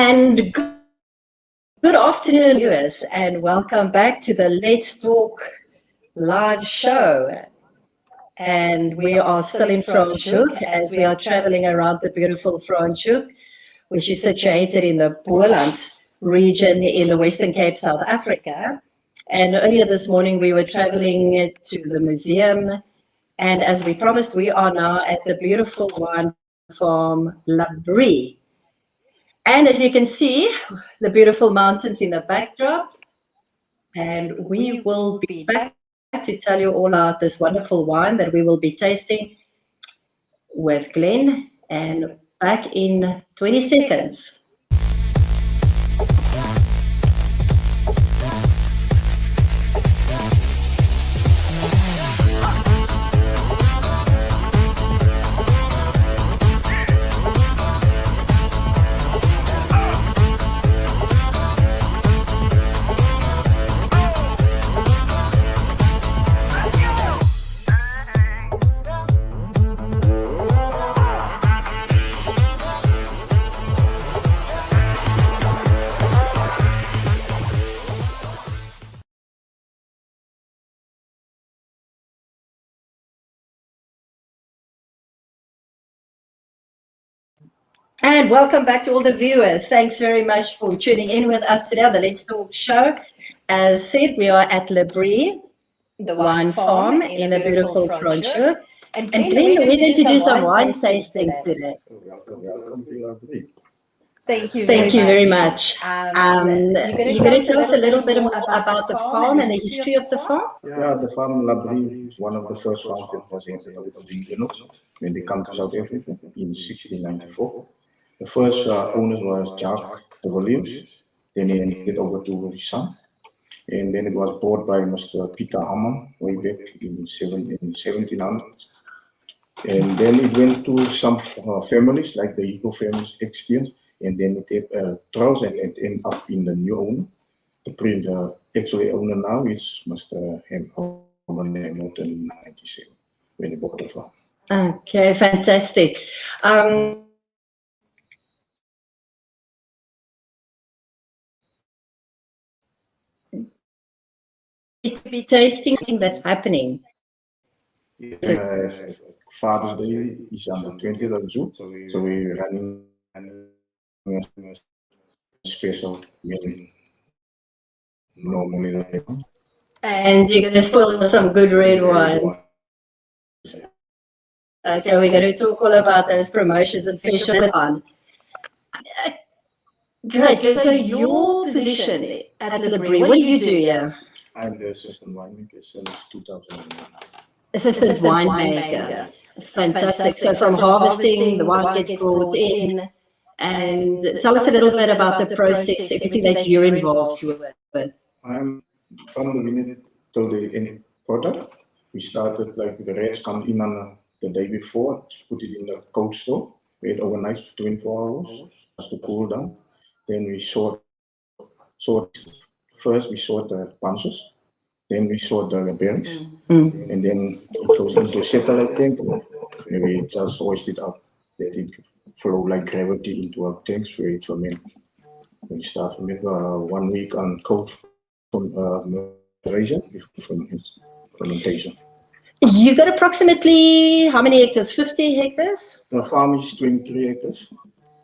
And good afternoon, viewers, and welcome back to the Let's Talk live show. And we are still in Franschhoek as we are traveling around the beautiful Franschhoek, which is situated in the Boland region in the Western Cape, South Africa. And earlier this morning, we were traveling to the museum. And as we promised, we are now at the beautiful wine farm La Brie. And as you can see, the beautiful mountains in the backdrop. And we will be back to tell you all about this wonderful wine that we will be tasting with Glen, and back in 20 seconds. And welcome back to all the viewers. Thanks very much for tuning in with us today on the Let's Talk show. As said, we are at La Brie, the wine farm in the beautiful Franschhoek. And Glen, we're going to do some wine tasting today. Welcome to La Brie. Thank you very much. You're going to tell us a little bit more about the farm and the history of the farm? Yeah, the farm La Brie is one of the first farms that was in the Huguenots when they come to South Africa in 1694. The first owner was Jacques de Villiers. Then he handed over to his son. And then it was bought by Mr. Peter Hammond way back in 1700. And then it went to some families, like the Eco families, extends, and then it trials and it ended up in the new owner. The actual owner now is Mr. Hammond Hamilton in 97 when he bought the farm. Okay, fantastic. To be tasting that's happening. Father's Day is on the 20th of June, so we're running a special menu normally. And you're going to spoil some good red wines. Okay, we're going to talk all about those promotions and special on. Great. So your position at La Brie, what do you do here? I'm the assistant winemaker since 2009. Assistant winemaker. Fantastic. So from harvesting, the wine gets brought in. And tell us a little bit about the process, everything that you're involved with. I'm from the minute till the end product. We started like the reds come in on the day before, put it in the cold store, wait overnight for 24 hours just to cool down. Then we sort. First we sort the bunches, then we sort the berries, and then it goes into satellite tank. And we just hoist it up, let it flow like gravity into our tanks where it ferment. We start with 1 week on cold fermentation. You got approximately how many hectares? 50 hectares? The farm is 23 hectares,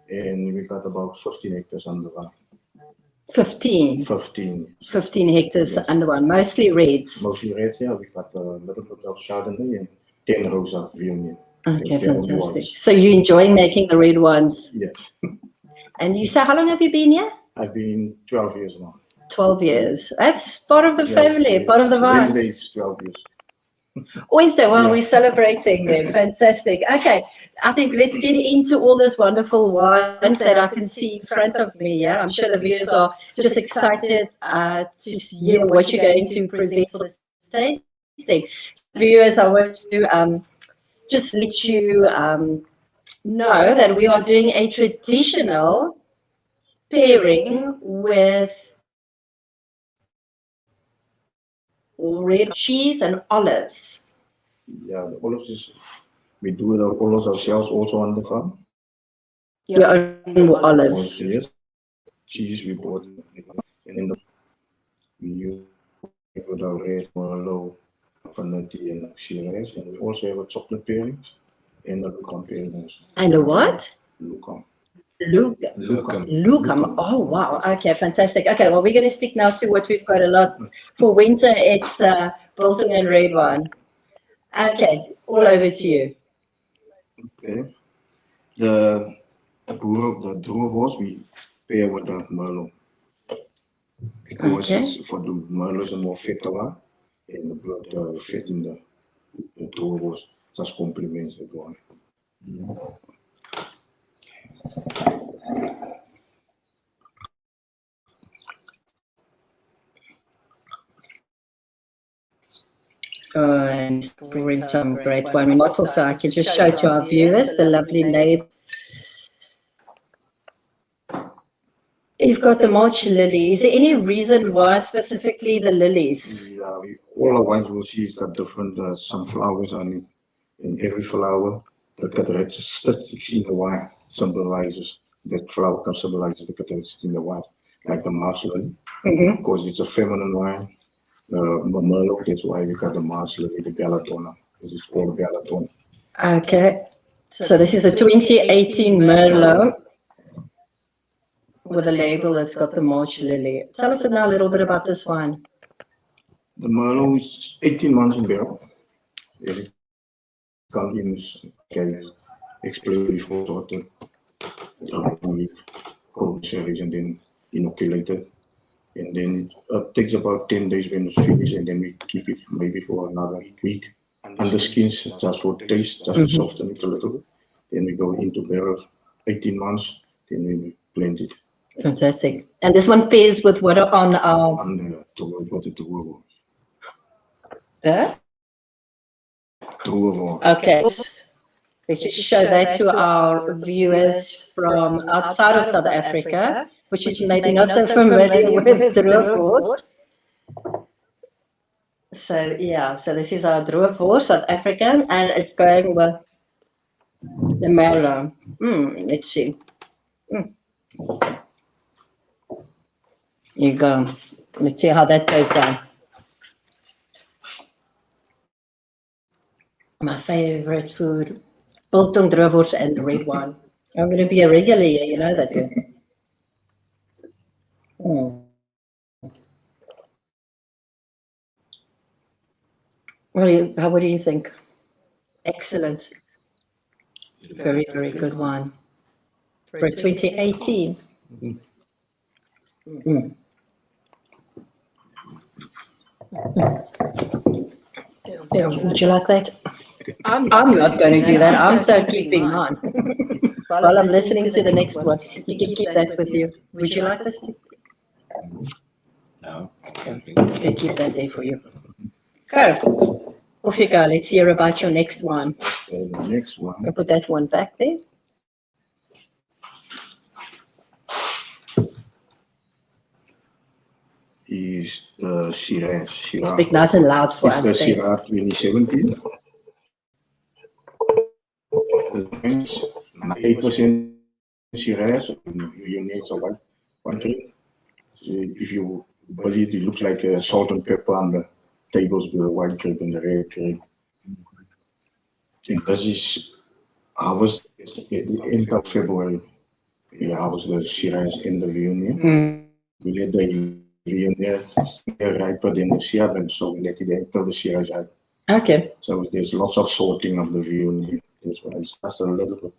and we got about 15 hectares under one. 15 hectares under one, mostly reds. Mostly reds, yeah. We got a little bit of Chardonnay and 10 rows of Viognier. Okay, fantastic. So you enjoy making the red ones? Yes. And you say, how long have you been here? I've been 12 years now. 12 years. That's part of the family, part of the vines. Wednesday is 12 years. Wednesday, well, we're celebrating them. Fantastic. Okay, I think let's get into all this wonderful wines that I can see in front of me. Yeah, I'm sure the viewers are just excited to hear what you're going to present for this tasting. Viewers, I want to just let you know that we are doing a traditional pairing with red cheese and olives. Yeah, the olives is, we do the olives ourselves also on the farm. Your own olives. Yes. cheese we bought in the we use with our red Merlot, vanilla and Shiraz, and we also have a chocolate pairings and a Lucam pairings. And a what? Lucam. Lucam. Lucam. Oh, wow. Okay, fantastic. Okay, well, we're going to stick now to what we've got a lot. For winter, it's Biltong and red wine. Okay, all over to you. Okay. The Droevos we pair with the Merlot. Because it's, for the Merlot is a more fitter one, and the fit in the Droevos just complements the wine. And pouring some great wine bottles so I can just show to our viewers the lovely label. You've got the March lily. Is there any reason why specifically the lilies? Yeah, all our wines will see it's got different some flowers on it. In every flower, the characteristics in the wine symbolizes that flower can symbolize the characteristics in the wine, like the March lily, because it's a feminine wine. Merlot, that's why we got the March lily, the Belladonna, because it's called Belladonna. Okay, so this is the 2018 Merlot with a label that's got the March lily. Tell us now a little bit about this wine. The Merlot is 18 months in barrel. It comes in carries exploded before sorted, cold cherries and then inoculated. And then it takes about 10 days when it's finished, and then we keep it maybe for another week. And the skins just for taste, just to soften it a little bit. Then we go into barrel 18 months, then we blend it. Fantastic. And this one pairs with what on our... On the Droevos. The? Droevos. Okay. Let's just show that to our viewers from outside of South Africa, which is maybe not so familiar with Droevos. So yeah, so this is our Droevos, South African, and it's going with the Merlot. Let's see. Here you go. Let's see how that goes down. My favorite food, Biltong, Droevos, and red wine. I'm going to be a regular here, you know that. What do you think? Excellent. Very, very good wine. For 2018. Yeah, would you like that? I'm not going to do that. I'm so keeping mine. While I'm listening to the next one, you can keep that with you. Would you like this? No. Okay, keep that there for you. Go. Off you go. Let's hear about your next one. The next one. I'll put that one back there. Is the Shiraz. Speak nice and loud for us. It's the Shiraz 2017. The 8% Shiraz. You need a one drink. So if you believe it looks like salt and pepper on the tables with the white grape and the red grape. And this is harvest at the end of February. We harvest the Shiraz in the Viognier. We let the Viognier riper than the Shiraz, so we let it until the Shiraz ripe. Okay. So there's lots of sorting of the Viognier. That's why it's just a little bit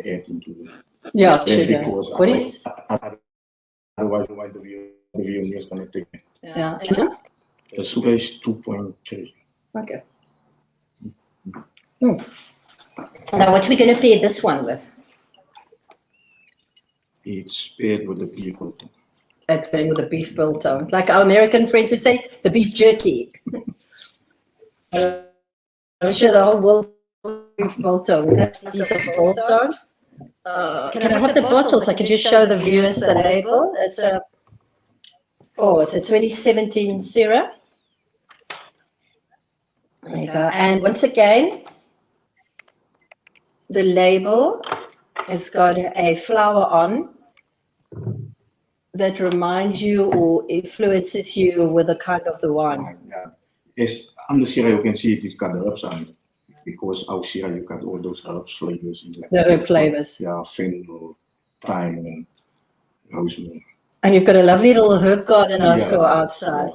add into it. Yeah, sugar. What is? Otherwise, the Viognier is going to take it. Yeah. The sugar is 2.3. Okay. Now, what are we going to pair this one with? It's paired with the beef biltong. It's going with the beef biltong. Like our American friends would say, the beef jerky. I'm sure the whole world beef biltong. That's a piece of biltong. Can I have the bottle so I can just show the viewers the label? It's a 2017 Syrah. There you go. And once again, the label It's got a flower on that reminds you or influences you with the kind of the wine. Yeah. On the Syrah, you can see it got the herbs on it. Because out Syrah, you got all those herbs flavors. In, like the herb flavors. Yeah, fennel, thyme, and rosemary. And you've got a lovely little herb garden also Yeah. outside.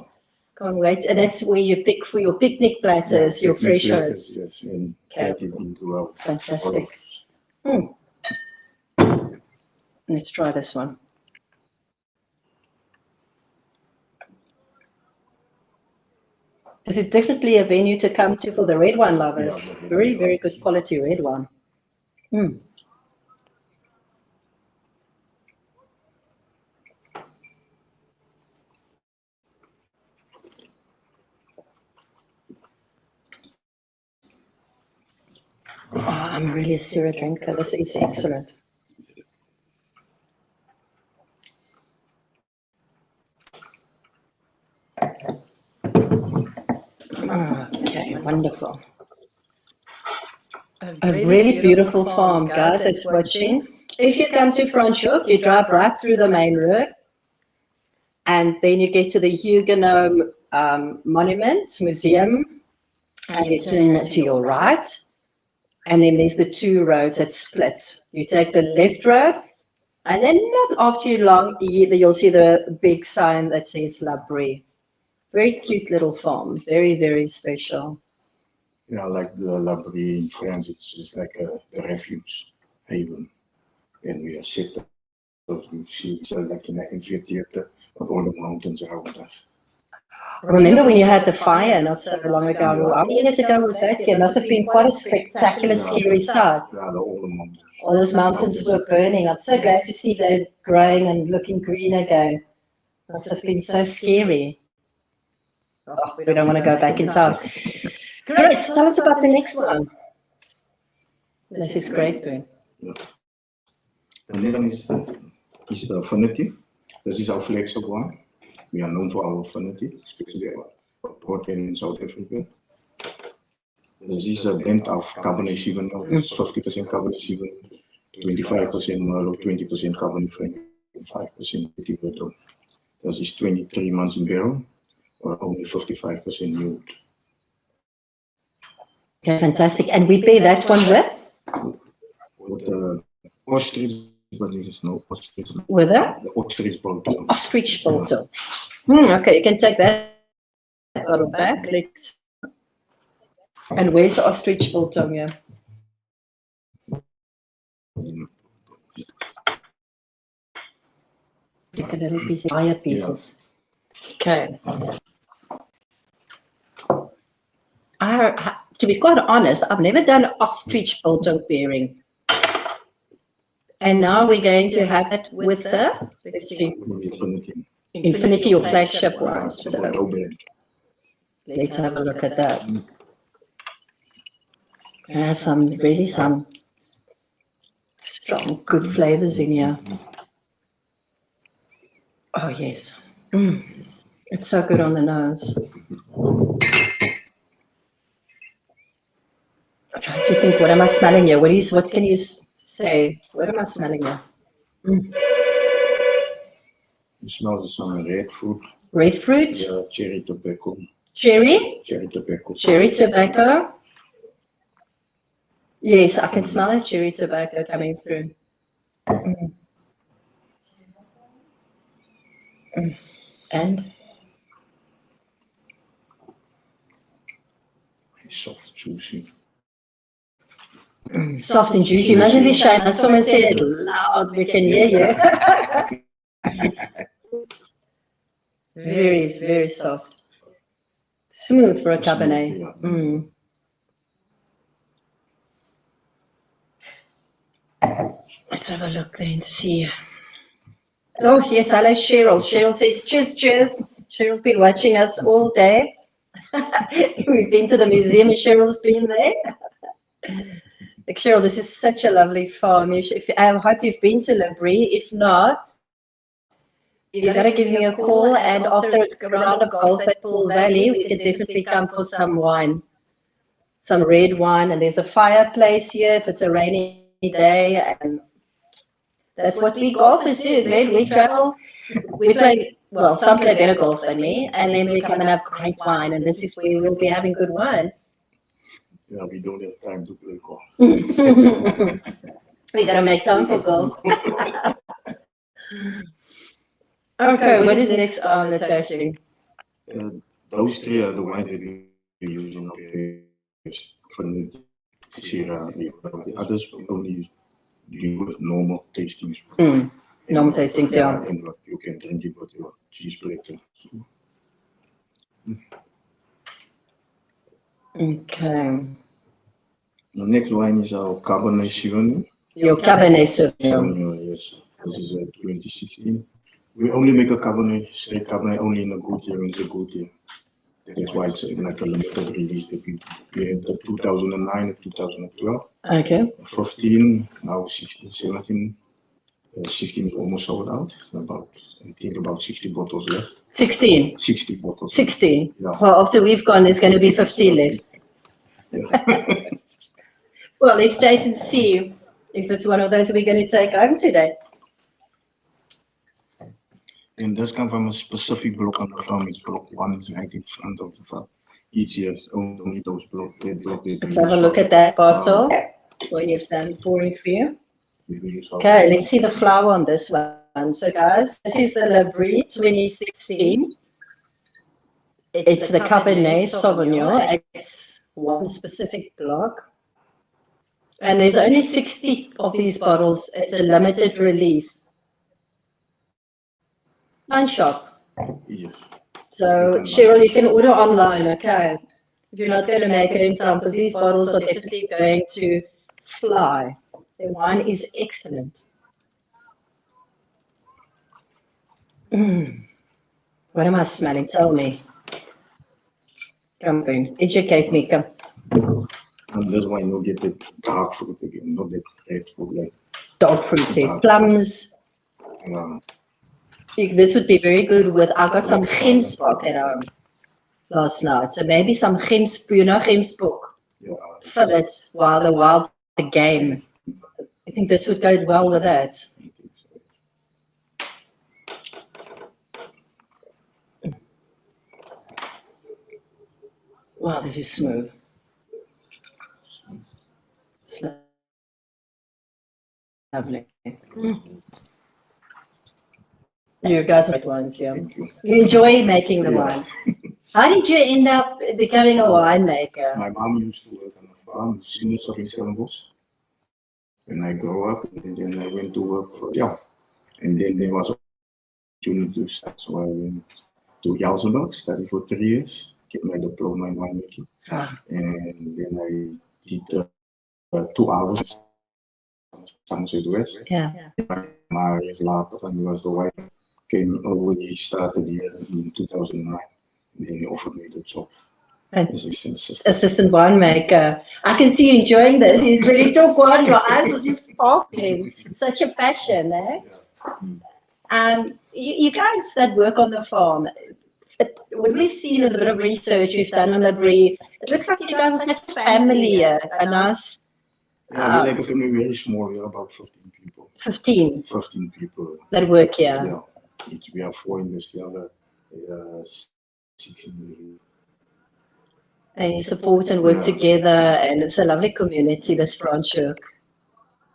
Can't wait. And that's where you pick for your picnic platters, your picnic fresh platters, herbs. yes, and Okay. add it into our Fantastic. Let's try this one. This is definitely a venue to come to for the red wine lovers. Yeah, Very, very good quality red wine. Oh, I'm really a Syrah drinker. This is excellent. Okay, wonderful. A really beautiful farm, guys, that's watching. If you come to Franschhoek, you drive right through the main road, and then you get to the Huguenot Monument Museum, and you turn to your right, and then there's the two roads that split. You take the left road, and then not after you long, you'll see the big sign that says La Brie. Very cute little farm, very, very special. Yeah, like the La Brie in France, it's just like a refuge haven. And we are set up, we see each other like in an amphitheater with all the mountains around us. Remember when you had the fire not so long ago? How many years ago was that? It must have been quite a spectacular, scary sight. Yeah, all the mountains. All those mountains were burning. I'm so glad to see them growing and looking green again. It must have been so scary. Oh, we don't want to go back in time. Great, tell us about the next one. This is great, Glen. Yeah. The next one is the Affinity. This is our flagship one. We are known for our Affinity, especially our protein in South Africa. This is a blend of Cabernet Sauvignon, 50% Cabernet Sauvignon, 25% Merlot, 20% Cabernet Franc, and 5% Petit Verdot. This is 23 months in barrel, or only 55% yield. Okay, fantastic. And we pay that one with the ostrich, but this is no ostrich. with a The ostrich bottle. ostrich bottle. Okay, you can take that bottle back. Let's. And where's the ostrich bottle here? Take a little piece, higher pieces. Okay. To be quite honest, I've never done ostrich biltong pairing. And now we're going to have it with the, let's see, Infinity or flagship wine. So let's have a look at that. And have some strong, good flavors in here. Oh yes, it's so good on the nose. I'm trying to think, what am I smelling here? What can you say? What am I smelling here? It smells some red fruit. Red fruit? Yeah, cherry tobacco. Cherry? Cherry tobacco. Cherry tobacco? Yes, I can smell the cherry tobacco coming through. And? Soft, juicy. Soft and juicy. You mustn't be shy. Someone said it loud. We can hear you. Very, very soft. Smooth for a Cabernet. Yeah. Let's have a look there and see. Oh, yes, hello, Cheryl. Cheryl says, cheers, cheers. Cheryl's been watching us all day. We've been to the museum and Cheryl's been there. Like, Cheryl, this is such a lovely farm. I hope you've been to La Brie. If not, you got to give me a call. And after a round of golf at Pool Valley, we can definitely come for some wine, some red wine. And there's a fireplace here if it's a rainy day. And That's what we golfers do, Glen. We travel, we play, well, some play better golf than me, and then we come and have great wine, and this is where we'll be having good wine. Yeah, we don't have time to play golf. We gotta make time for golf. Okay, what is next on the tasting? Those three are the wines that we use in our pairs. From Syrah, the others we only do with normal tastings. Normal tastings, yeah. And what you can drink it with your cheese plate. Okay. The next wine is our Cabernet Sauvignon. Your Cabernet Sauvignon. Sauvignon, yes. This is 2016. We only make a Cabernet, straight Cabernet, only in a good year, when it's a good year. That's why it's like a limited release that we had 2009 and 2012. Okay. 15, now 16, 17. 16 is almost sold out. I think about 60 bottles left. 16? 60 bottles. 60? Yeah. Well, after we've gone, there's going to be 15 left. Yeah. Well, let's taste and see if it's one of those we're going to take home today. And this comes from a specific block on the farm. It's block 1, it's right in front of the farm. Each year, only those blocks. Let's have a look at that bottle. What you've done pouring for you. Okay, let's see the flower on this one. So guys, this is the Labrie 2016. It's the Cabernet Sauvignon. It's one specific block. And there's only 60 of these bottles. It's a limited release. One shop. Yes. So Cheryl, you can order online, okay? If you're not going to make it in time, because these bottles are definitely going to fly. The wine is excellent. What am I smelling? Tell me. Come in. Educate me. Come. And this wine will get the dark fruit again, not the red fruit like Dark fruity. Plums. yeah. This would be very good with, I got some gemsbok at home last night. So maybe some gemsbok. Yeah. Fill it while the game. I think this would go well with that. Wow, this is smooth. It's lovely. You guys are great ones, yeah. Thank you. You enjoy making the Yeah. wine. How did you end up becoming a winemaker? My mom used to work on a farm, Sinus in Stellenbosch. When I grew up, and then I went to work for and then there was an opportunity to start. So I went to Elsenburg, studied for 3 years, get my diploma in winemaking, and then I did 2 hours Sunset West. Yeah. Maar years later, and he was the wife came over. He started here in 2009, and then he offered me the job. Assistant winemaker. I can see you enjoying this. He's really talk wine. Your eyes are just sparkling. Such a passion, eh? You guys that work on the farm, what we've seen with a bit of research we've done on Labrie, it looks like you guys are such a family, a nice. Yeah, we're like a family, very small. We're about 15 people. 15 people that work here. Yeah, we have 4 in this other 6 in the. And you support and work together, and it's a lovely community, this Franschhoek.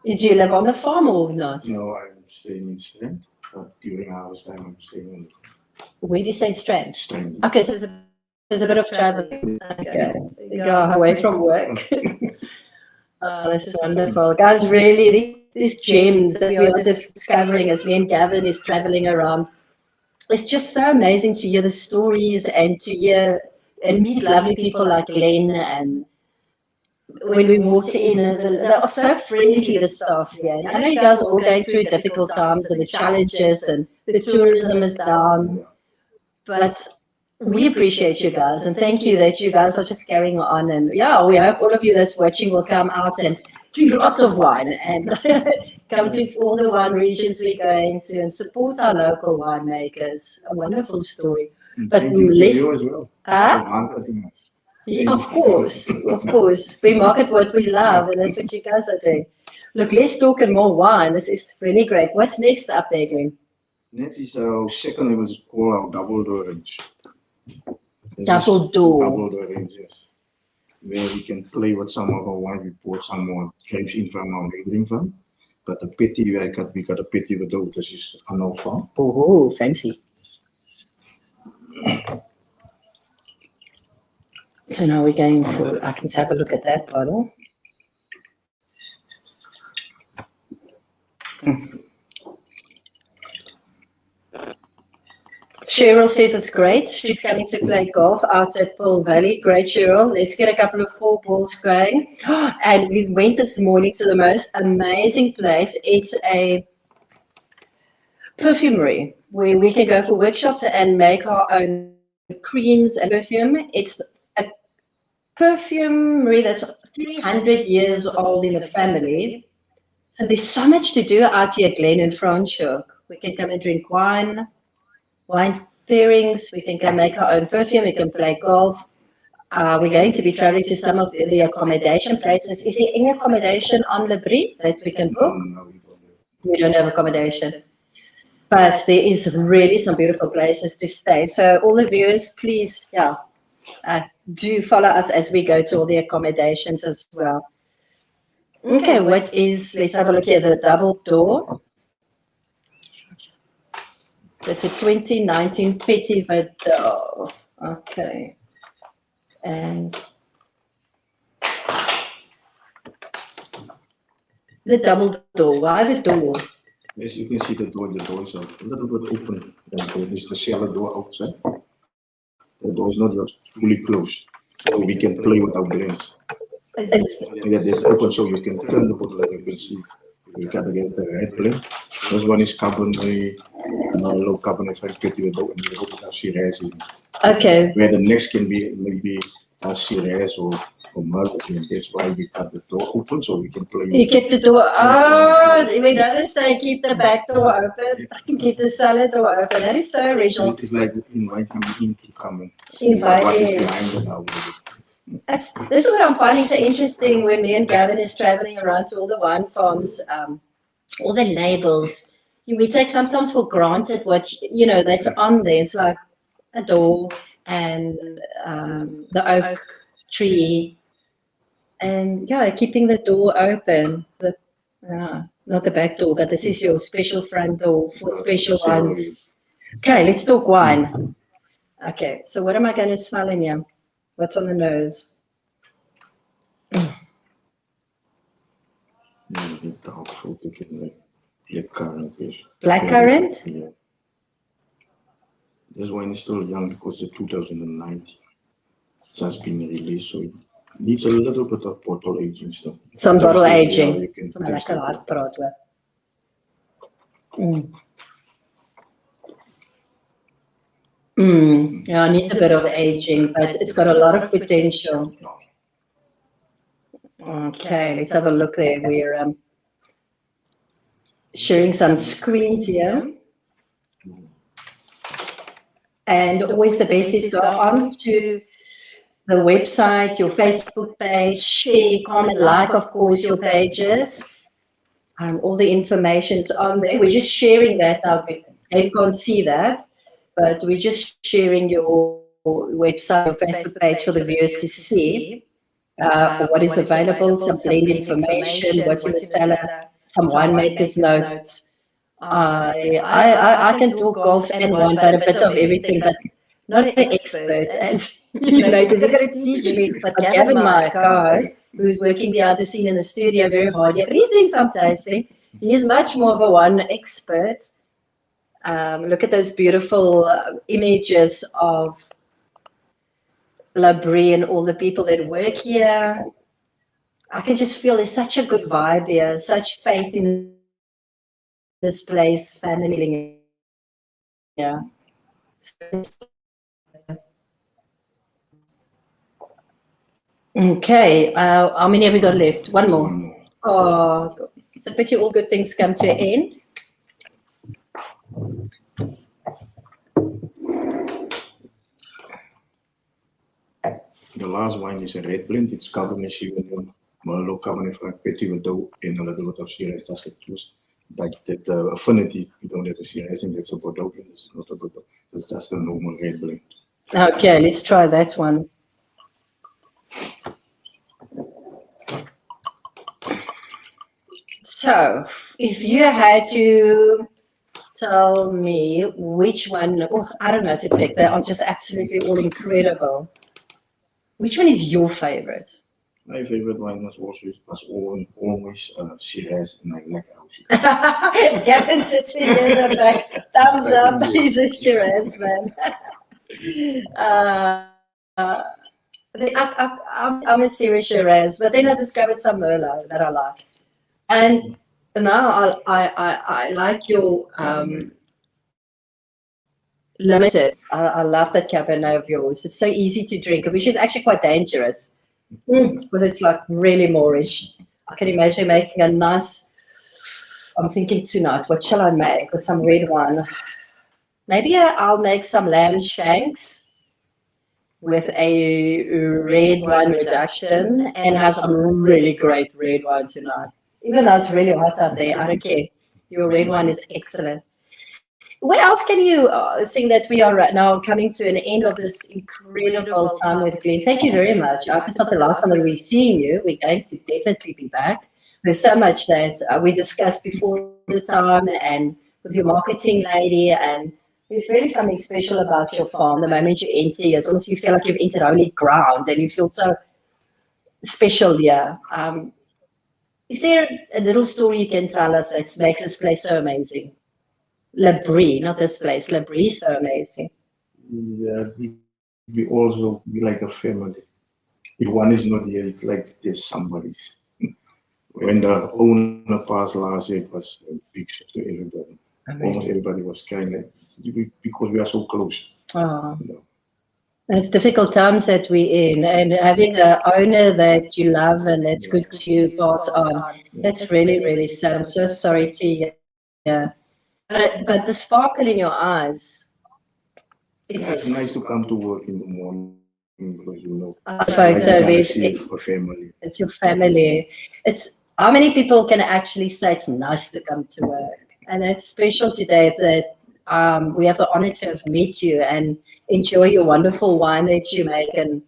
Do you live on the farm or not? No, I'm staying in Strand, but during harvest time I'm staying in. Where do you say Strand? Strand. Okay, so there's a bit of traveling. Okay, you go away from work. Oh, this is wonderful. Guys, really, these gems that we are discovering as me and Gavin is traveling around, it's just so amazing to hear the stories and to hear and meet lovely people like Glen. And when we walked in, they are so friendly, the staff here. I know you guys are all going through difficult times and the challenges, and the tourism is down, but we appreciate you guys, and thank you that you guys are just carrying on. And yeah, we hope all of you that's watching will come out and drink lots of wine and come to all the wine regions we're going to and support our local winemakers. A wonderful story. And But thank you to let's- you as well. Huh? For marketing us. Yeah, of course, of course. We market what we love, and that's what you guys are doing. Look, let's talk and more wine. This is really great. What's next up there, Glen? Next is our second level is called our double door range. This Double is door. Double door range, yes. Where we can play with some of our wine. We bought some more grapes in from our neighboring farm. But the petty we got a petty with those. This is on our farm. Oh, fancy. So now we're going for, I can have a look at that bottle. Cheryl says it's great. She's coming to play golf out at Pearl Valley. Great, Cheryl. Let's get a couple of 4 balls going. And we went this morning to the most amazing place. It's a perfumery where we can go for workshops and make our own creams and perfume. It's a perfumery that's 300 years old in the family. So there's so much to do out here, Glen and Franschhoek. We can come and drink wine pairings. We can go make our own perfume. We can play golf. We're going to be traveling to some of the accommodation places. Is there any accommodation on Le Brie that we can book? No, We don't have accommodation. But there is really some beautiful places to stay. So all the viewers, please, do follow us as we go to all the accommodations as well. Okay, let's have a look here, the double door. That's a 2019 Petit Verdot. Okay. And the double door, why the door? As you can see, the door is a little bit open. There is the cellar door outside. The door is not fully closed, so we can play with our blends. Yeah, it's open, so you can turn the bottle, like you can see. We got to get the right blend. This one is Cabernet, low Cabernet Franc Petit Verdot, and we hope to have Shiraz in. Okay. Where the next can be maybe a Shiraz or Merlot, and that's why we got the door open, so we can play. You keep the door, we'd rather say keep the back door open, keep the cellar door open. That is so original. It's like inviting him to come and Invite what is him. behind it now. This is what I'm finding so interesting when me and Gavin is traveling around to all the wine farms, all the labels. We take sometimes for granted what, that's on there. It's like a door and the oak tree. And keeping the door open. But, not the back door, but this is your special front door for special wines. Okay, let's talk wine. Okay, so what am I going to smell in here? What's on the nose? Blackcurrant? Yeah. This wine is still young because it's 2019. Just been released, so it needs a little bit of bottle aging still. Some bottle aging. You can Some taste lekker it. hard praat hoor. Yeah, it needs a bit of aging, but it's got a lot of potential. Okay, let's have a look there. We're sharing some screens here. And always the best is go on to the website, your Facebook page, share, comment, like, of course, your pages. All the information's on there. We're just sharing that now. You can't see that, but we're just sharing your website, your Facebook page for the viewers to see. What is available, some blend information, what's in the cellar, some winemakers' notes. I can talk golf and wine, but a bit of everything, but not an expert. As you know, because you've got to teach me. But Gavin, my co-host, who's working behind the scene in the studio very hard, but he's doing some tasting. He's much more of a wine expert. Look at those beautiful images of La Brie and all the people that work here. I can just feel there's such a good vibe here, such faith in this place, family. Yeah. Okay, how many have we got left? One more. Oh, it's a pity all good things come to an end. The last wine is a red blend. It's Cabernet Sauvignon, Merlot, Cabernet Franc, Petit Verdot, and a little bit of Shiraz. That's the twist. That affinity, you don't have a Shiraz, and that's a Bordeaux blend. This is not a Bordeaux. That's just a normal red blend. Okay, let's try that one. So, if you had to tell me which one, oh, I don't know to pick, they are just absolutely all incredible. Which one is your favorite? My favorite wine was always Shiraz, and I like how Shiraz. Gavin sits in there in the back, thumbs up, he's a Shiraz man. I'm a serious Shiraz, but then I discovered some Merlot that I like. And now I like your limited. I love that Cabernet of yours. It's so easy to drink, which is actually quite dangerous because it's like really Moorish. I can imagine making a nice. I'm thinking tonight, what shall I make with some red wine? Maybe I'll make some lamb shanks with a red wine reduction and have some really great red wine tonight. Even though it's really hot out there, I don't care. Your red wine is excellent. What else can you, seeing that we are right now coming to an end of this incredible time with Glen? Thank you very much. I hope it's not the last time that we're seeing you. We're going to definitely be back. There's so much that we discussed before the time and with your marketing lady, and there's really something special about your farm. The moment you enter, it's almost you feel like you've entered holy ground and you feel so special here. Is there a little story you can tell us that makes this place so amazing? Labrie, not this place. Labrie is so amazing. Yeah, we also be like a family. If one is not here, it's like there's somebody. When the owner passed last year, it was a big shock to everybody. Almost everybody was kind of because we are so close. Oh. Yeah. It's difficult times that we're in, and having an owner that you love and that's good to you pass on. That's really, really sad. I'm so sorry to you. Yeah. But the sparkle in your eyes. It's nice to come to work in the morning because a family. It's your family. It's how many people can actually say it's nice to come to work, and it's special today that we have the honor to have met you and enjoy your wonderful wine that you make, and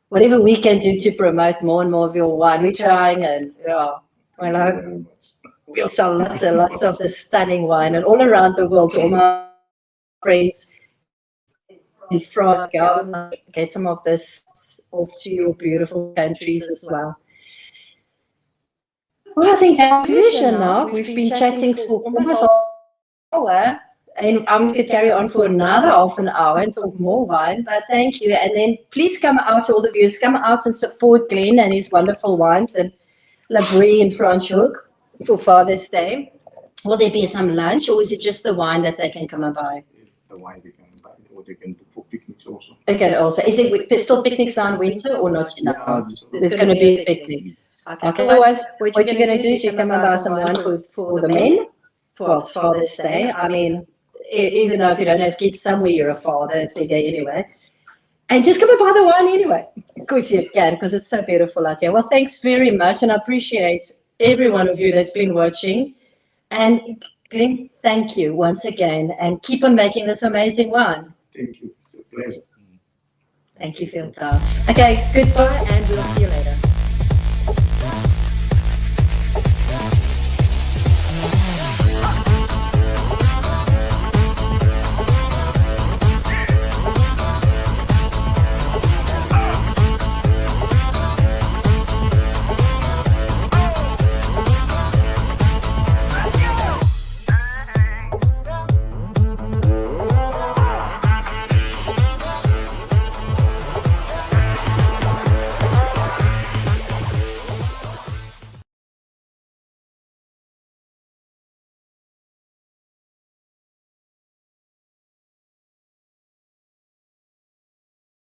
whatever we can do to promote more and more of your wine, we're trying, and we'll sell lots and lots of this stunning wine, and all around the world, all my friends in France, get some of this off to your beautiful countries as well. Well, I think that's conclusion now. We've been chatting for almost an hour, and I'm going to carry on for another half an hour and talk more wine, but thank you. And then please come out, to all the viewers, come out and support Glen and his wonderful wines and Labrie in Franschhoek for Father's Day. Will there be some lunch, or is it just the wine that they can come and buy? The wine they can buy, or they can do for picnics also. Okay, also. Is it still picnics now in winter or not? Yeah, there's going to be a picnic. Okay. Otherwise, what you're going to do is you come and buy some wine for the men for Father's Day. I mean, even though if you don't have kids, somewhere you're a father figure anyway. And just come and buy the wine anyway, because you can, because it's so beautiful out here. Well, thanks very much, and I appreciate every one of you that's been watching. And Glen, thank you once again, and keep on making this amazing wine. Thank you. It's a pleasure. Thank you for your time. Okay, goodbye, and we'll see you later.